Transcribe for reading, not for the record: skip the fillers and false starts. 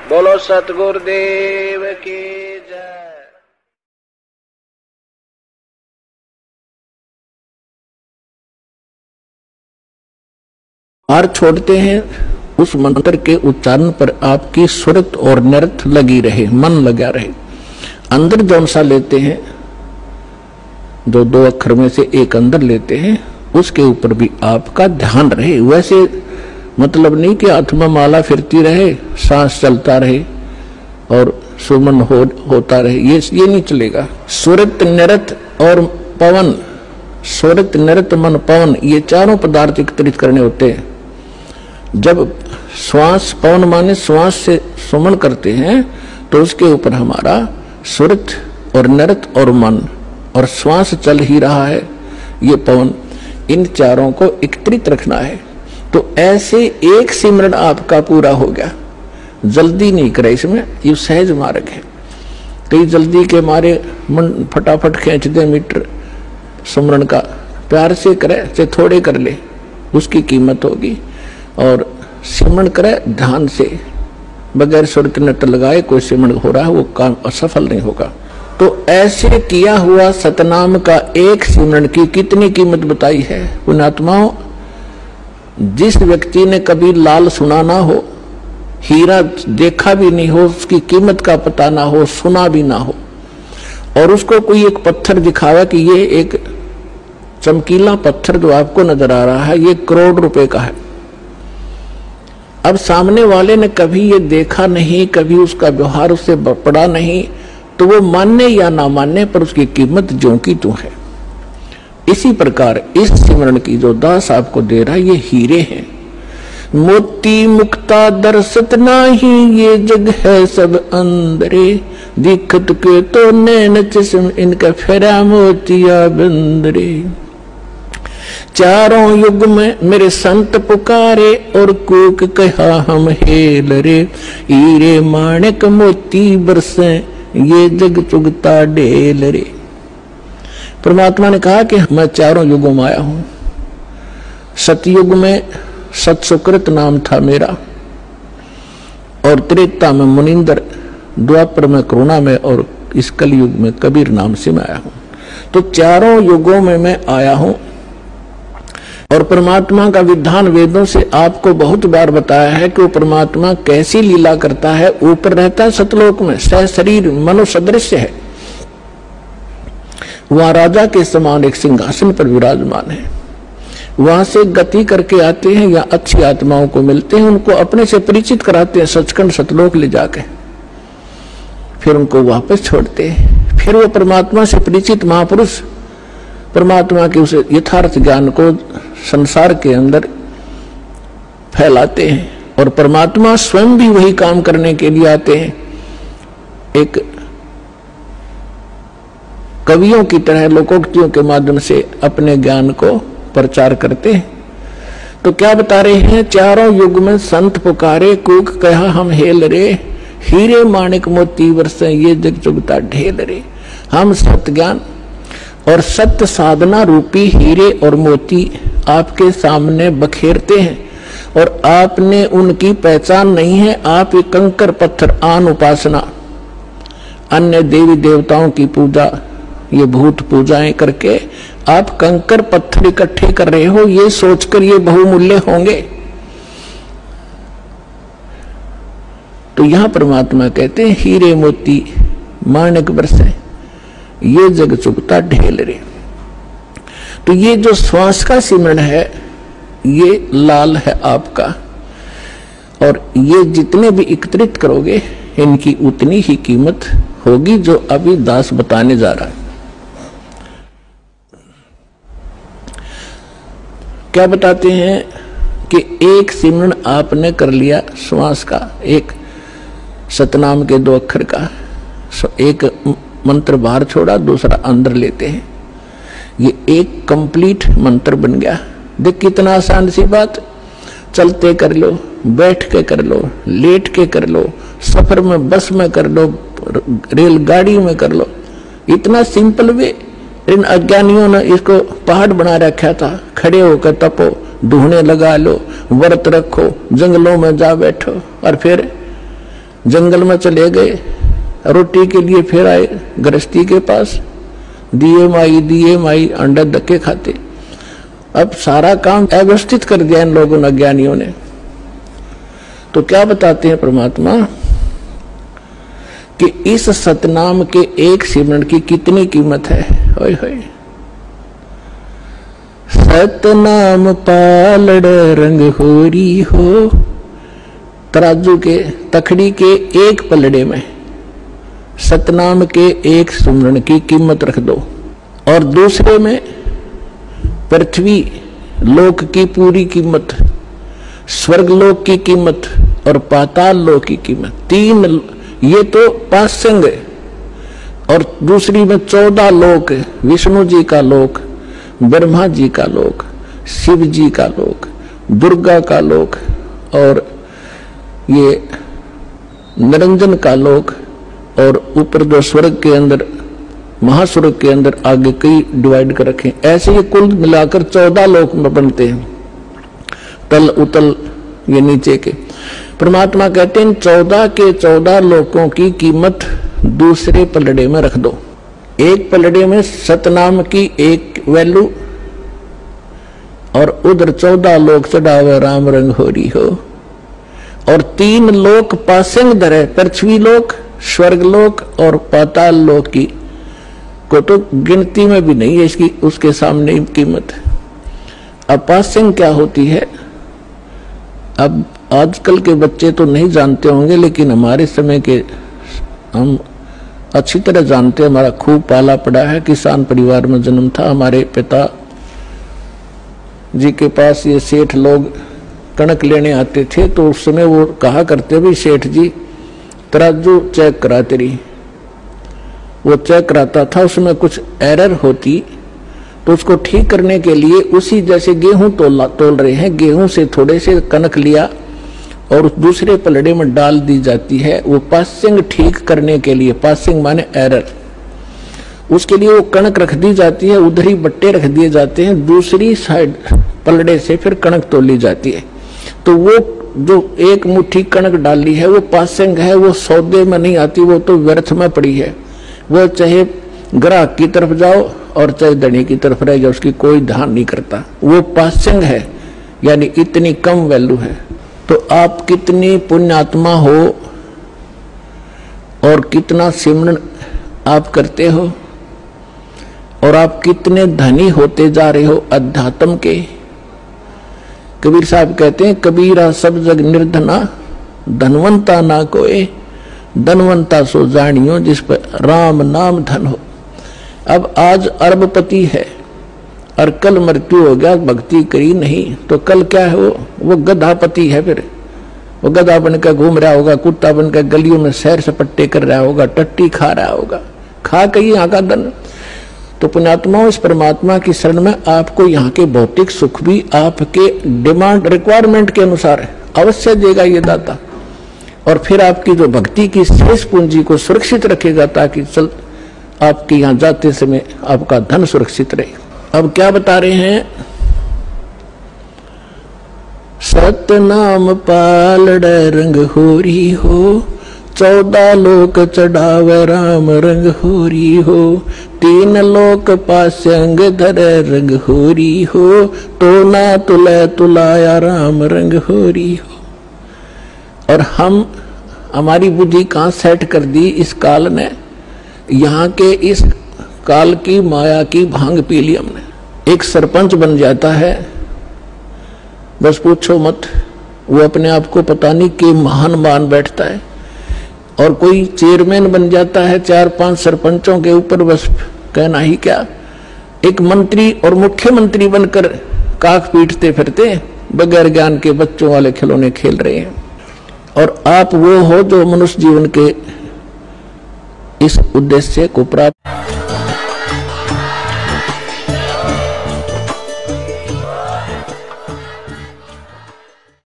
बोलो सतगुरुदेव की जय। और छोड़ते हैं उस मंत्र के उच्चारण पर आपकी सुरत और नृत लगी रहे, मन लगा रहे। अंदर जौन सा लेते हैं, जो दो अक्षर में से एक अंदर लेते हैं, उसके ऊपर भी आपका ध्यान रहे। वैसे मतलब नहीं कि आत्मा माला फिरती रहे, सांस चलता रहे और सुमन होता रहे, ये नहीं चलेगा। सुरत नृत और पवन, सुरत नृत मन पवन, ये चारों पदार्थ एकत्रित करने होते हैं। जब श्वास, पवन माने श्वास से सुमन करते हैं, तो उसके ऊपर हमारा सुरत और नृत और मन, और श्वास चल ही रहा है, ये पवन, इन चारों को एकत्रित रखना है। तो ऐसे एक सिमरन आपका पूरा हो गया। जल्दी नहीं करे इसमें, ये सहज मार्ग है। कई जल्दी के मारे मन फटाफट खींच दे मीटर सुमरन का, प्यार से करे चाहे थोड़े कर ले, उसकी कीमत होगी। और सिमरन करे ध्यान से, बगैर सुरत नृत लगाए कोई सिमरन हो रहा है, वो काम असफल नहीं होगा। तो ऐसे किया हुआ सतनाम का एक सिमरन की कितनी कीमत बताई है पुण्यात्माओं। जिस व्यक्ति ने कभी लाल सुना ना हो, हीरा देखा भी नहीं हो, उसकी कीमत का पता ना हो, सुना भी ना हो, और उसको कोई एक पत्थर दिखावे कि ये एक चमकीला पत्थर जो आपको नजर आ रहा है, ये करोड़ रुपए का है। अब सामने वाले ने कभी ये देखा नहीं, कभी उसका व्यवहार उससे पड़ा नहीं, तो वो मानने या ना मानने पर उसकी कीमत ज्यों की त्यों है। इसी प्रकार इस सिमरन की जो दास आपको दे रहा है, ये हीरे हैं। मोती मुक्ता दर्शत नाही, ये जग है सब अंदरे, दिखत के तो नैन चश्म इनका फेरा मोतिया बंदरे। चारों युग में मेरे संत पुकारे, और कूक कहा हम हेल रे, हीरे माणिक मोती बरसे, ये जग चुगता ढेल रे। परमात्मा ने कहा कि मैं चारों युगों में आया हूं। सतयुग में सतसुकृत नाम था मेरा, और त्रेता में मुनिंदर, द्वापर में करुणा में, और इस कलयुग में कबीर नाम से मैं आया हूं। तो चारों युगों में मैं आया हूं। और परमात्मा का विधान वेदों से आपको बहुत बार बताया है कि वो परमात्मा कैसी लीला करता है। ऊपर रहता है सतलोक में, सह शरीर मनुष्य सदृश्य है, वहां राजा के समान एक सिंहासन पर विराजमान है। वहां से गति करके आते हैं या अच्छी आत्माओं को मिलते हैं, उनको अपने से परिचित कराते हैं, सचखंड सतलोक ले जाके, फिर उनको वापस छोड़ते हैं। फिर वो परमात्मा से परिचित महापुरुष परमात्मा के उस यथार्थ ज्ञान को संसार के अंदर फैलाते हैं, और परमात्मा स्वयं भी वही काम करने के लिए आते हैं। एक कवियों की तरह लोकोक्तियों के माध्यम से अपने ज्ञान को प्रचार करते हैं। तो क्या बता रहे हैं, चारों युग में संत पुकारे, कूक कहा हम हेल रे, हीरे माणिक मोती बरसे, ये जग चुगता ढेल रे। हम सत्य ज्ञान और सत्य साधना रूपी हीरे और मोती आपके सामने बखेरते हैं, और आपने उनकी पहचान नहीं है। आप ये कंकर पत्थर आन उपासना, अन्य देवी देवताओं की पूजा, ये भूत पूजाएं करके आप कंकर पत्थर इकट्ठे कर रहे हो, ये सोचकर ये बहुमूल्य होंगे। तो यहां परमात्मा कहते हैं हीरे मोती माणिक बरसे, ये जग चुगता ढेल रे। तो ये जो श्वास का सिमरन है, ये लाल है आपका, और ये जितने भी एकत्रित करोगे, इनकी उतनी ही कीमत होगी जो अभी दास बताने जा रहा है। क्या बताते हैं कि एक सिमरन आपने कर लिया श्वास का, एक सतनाम के दो अक्षर का, एक मंत्र बाहर छोड़ा, दूसरा अंदर लेते हैं, ये एक कंप्लीट मंत्र बन गया। देख कितना आसान सी बात, चलते कर लो, बैठ के कर लो, लेट के कर लो, सफर में बस में कर लो, रेलगाड़ी में कर लो, इतना सिंपल वे। इन अज्ञानियों ने इसको पहाड़ बना रखा था। खड़े होकर तपो, ढूंढने लगा लो, व्रत रखो, जंगलों में जा बैठो, और फिर जंगल में चले गए, रोटी के लिए फिर आए गृहस्थी के पास, दिए माई अंडा धक्के खाते। अब सारा काम अव्यवस्थित कर दिया इन लोगों ने, अज्ञानियों ने। तो क्या बताते हैं परमात्मा कि इस सतनाम के एक सिमरन की कितनी कीमत है। होय होय, सतनाम पालड़ रंग होरी हो। तराजू के तखड़ी के एक पलड़े में सतनाम के एक सुमरण की कीमत रख दो, और दूसरे में पृथ्वी लोक की पूरी कीमत, स्वर्ग लोक की कीमत और पाताल लोक की कीमत। तीन, ये तो पासंग है। और दूसरी में 14 लोक, विष्णु जी का लोक, ब्रह्मा जी का लोक, शिव जी का लोक, दुर्गा का लोक, और ये निरंजन का लोक, और ऊपर जो स्वर्ग के अंदर, महास्वर्ग के अंदर आगे कई डिवाइड कर रखे। ऐसे ये कुल मिलाकर 14 लोक बनते हैं, तल उतल ये नीचे के। परमात्मा कहते हैं 14 के 14 लोकों की कीमत दूसरे पलड़े में रख दो। एक पलड़े में सतनाम की एक वैल्यू, और उधर 14 लोक चढ़ावे राम रंग होरी हो। और 3 लोक पासिंग धरे, पृथ्वी लोक, स्वर्ग लोक और पाताल लोक की को तो गिनती में भी नहीं है इसकी, उसके सामने कीमत। अब पासिंग क्या होती है? अब आजकल के बच्चे तो नहीं जानते होंगे, लेकिन हमारे समय के हम अच्छी तरह जानते हैं। हमारा खूब पाला पड़ा है, किसान परिवार में जन्म था। हमारे पिता जी के पास ये सेठ लोग कणक लेने आते थे, तो उस समय वो कहा करते भी सेठ जी तराजू चेक करा तेरी। वो चेक कराता था, उसमें कुछ एरर होती तो उसको ठीक करने के लिए उसी जैसे गेहूं तोल रहे हैं, गेहूं से थोड़े से कणक लिया और दूसरे पलड़े में डाल दी जाती है। वो पासिंग ठीक करने के लिए, पासिंग माने एरर, उसके लिए वो कणक रख दी जाती है, उधर ही बट्टे रख दिए जाते हैं, दूसरी साइड पलड़े से फिर कणक तोली जाती है। तो वो जो एक मुट्ठी कणक डाली है वो पासिंग है, वो सौदे में नहीं आती, वो तो व्यर्थ में पड़ी है। वो चाहे ग्राहक की तरफ जाओ और चाहे धनी की तरफ रह जाओ, उसकी कोई ध्यान नहीं करता। वो पासिंग है, यानी इतनी कम वैल्यू है। तो आप कितनी पुण्यात्मा हो और कितना सिमरन आप करते हो, और आप कितने धनी होते जा रहे हो अध्यात्म के। कबीर साहब कहते हैं, कबीरा सब जग निर्धना, धनवंता ना कोई, धनवंता सो जानियो जिस पर राम नाम धन हो। अब आज अरबपति है और कल मृत्यु हो गया, भक्ति करी नहीं, तो कल क्या है? वो गधापति है। फिर वो गधा बनकर घूम रहा होगा, कुत्ता बनकर गलियों में सैर सपट्टे कर रहा होगा, टट्टी खा रहा होगा, खा के यहाँ का धन। तो पुण्यात्माओं, इस परमात्मा की शरण में आपको यहाँ के भौतिक सुख भी आपके डिमांड रिक्वायरमेंट के अनुसार अवश्य देगा ये दाता, और फिर आपकी जो भक्ति की शेष पूंजी को सुरक्षित रखेगा, ताकि चल आपके यहाँ जाते समय आपका धन सुरक्षित रहे। अब क्या बता रहे हैं? सतनाम पालड़ रंग होरी हो, 14 लोक चढ़ावे राम रंग होरी हो। 3 लोक पास्यंग धरे रंग होरी हो, तो ना तुले तुलाया राम रंग होरी हो। और हम हमारी बुद्धि कहाँ सेट कर दी इस काल ने? यहाँ के इस काल की माया की भांग पी ली हमने। एक सरपंच बन जाता है, बस पूछो मत, वो अपने आप को पता नहीं कि महान मान बैठता है। और कोई चेयरमैन बन जाता है 4-5 सरपंचों के ऊपर, बस कहना ही क्या। एक मंत्री और मुख्यमंत्री बनकर काख पीटते फिरते, बगैर ज्ञान के बच्चों वाले खिलौने खेल रहे हैं। और आप वो हो जो मनुष्य जीवन के इस उद्देश्य को प्राप्त